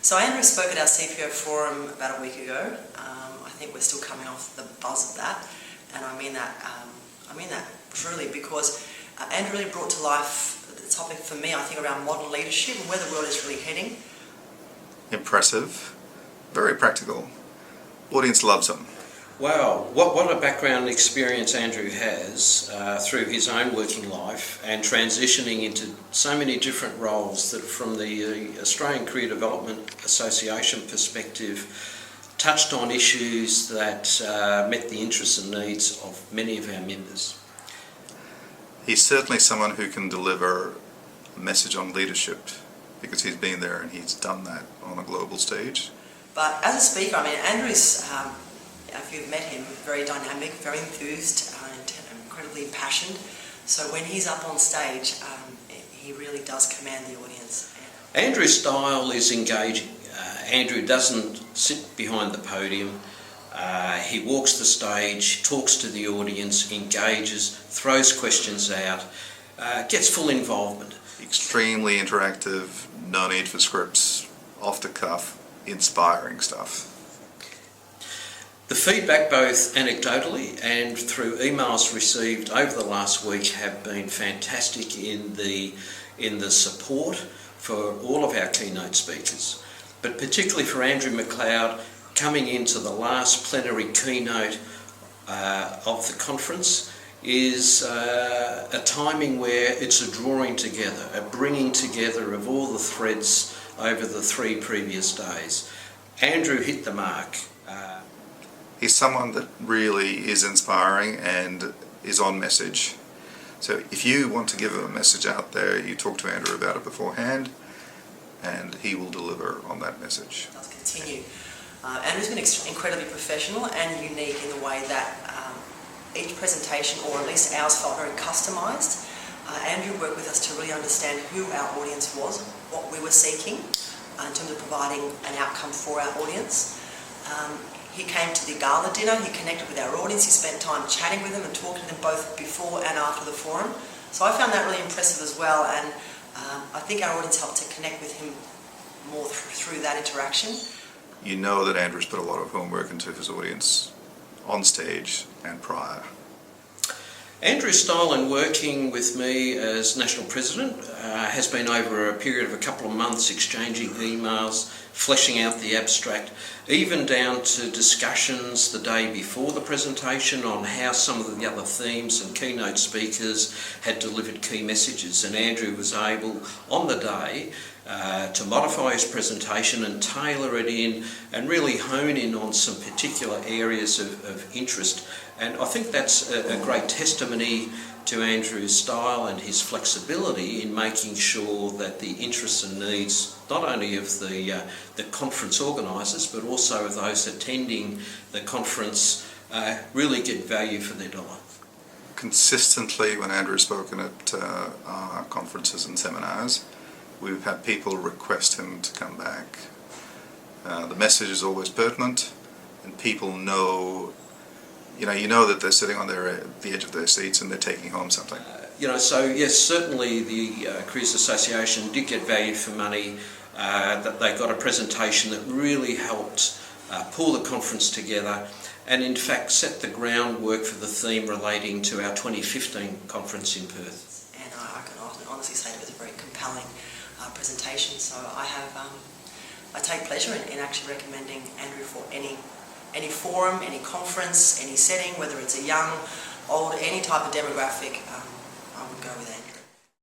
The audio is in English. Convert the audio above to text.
So Andrew spoke at our CPO forum about a week ago. I think we're still coming off the buzz of that, and I mean that truly, because Andrew really brought to life the topic for me, I think, around modern leadership and where the world is really heading. Impressive, very practical. Audience loves him. Wow, what a background experience Andrew has through his own working life and transitioning into so many different roles that, from the Australian Career Development Association perspective, touched on issues that met the interests and needs of many of our members. He's certainly someone who can deliver a message on leadership, because he's been there and he's done that on a global stage. But as a speaker, I mean, Andrew's, if you've met him, very dynamic, very enthused, incredibly impassioned. So when he's up on stage, he really does command the audience. Andrew's style is engaging. Andrew doesn't sit behind the podium. He walks the stage, talks to the audience, engages, throws questions out, gets full involvement. Extremely interactive, no need for scripts, off the cuff, inspiring stuff. The feedback, both anecdotally and through emails received over the last week, have been fantastic in the support for all of our keynote speakers, but particularly for Andrew McLeod, coming into the last plenary keynote of the conference is a timing where it's a drawing together, a bringing together of all the threads over the 3 previous days. Andrew hit the mark. He's someone that really is inspiring and is on message. So if you want to give a message out there, you talk to Andrew about it beforehand, and he will deliver on that message. Let's continue. Andrew's been incredibly professional and unique in the way that each presentation, or at least ours, felt very customised. Andrew worked with us to really understand who our audience was, what we were seeking in terms of providing an outcome for our audience. He came to the gala dinner, he connected with our audience, he spent time chatting with them and talking to them both before and after the forum. So I found that really impressive as well, and I think our audience helped to connect with him more through that interaction. You know that Andrew's put a lot of homework into his audience on stage and prior. Andrew's style in working with me as National President has been over a period of a couple of months, exchanging emails, fleshing out the abstract, even down to discussions the day before the presentation on how some of the other themes and keynote speakers had delivered key messages. And Andrew was able, on the day, to modify his presentation and tailor it in and really hone in on some particular areas of interest. And I think that's a great testimony to Andrew's style and his flexibility in making sure that the interests and needs not only of the conference organisers but also of those attending the conference really get value for their dollar. Consistently, when Andrew's spoken at our conferences and seminars, we've had people request him to come back. The message is always pertinent, and people know, you know that they're sitting on the edge of their seats and they're taking home something. So yes, certainly the Careers Association did get value for money, that they got a presentation that really helped pull the conference together and in fact set the groundwork for the theme relating to our 2015 conference in Perth. And I can honestly say it was a very compelling presentation, so I take pleasure in actually recommending Andrew for any forum, any conference, any setting, whether it's a young, old, any type of demographic. I would go with Andrew.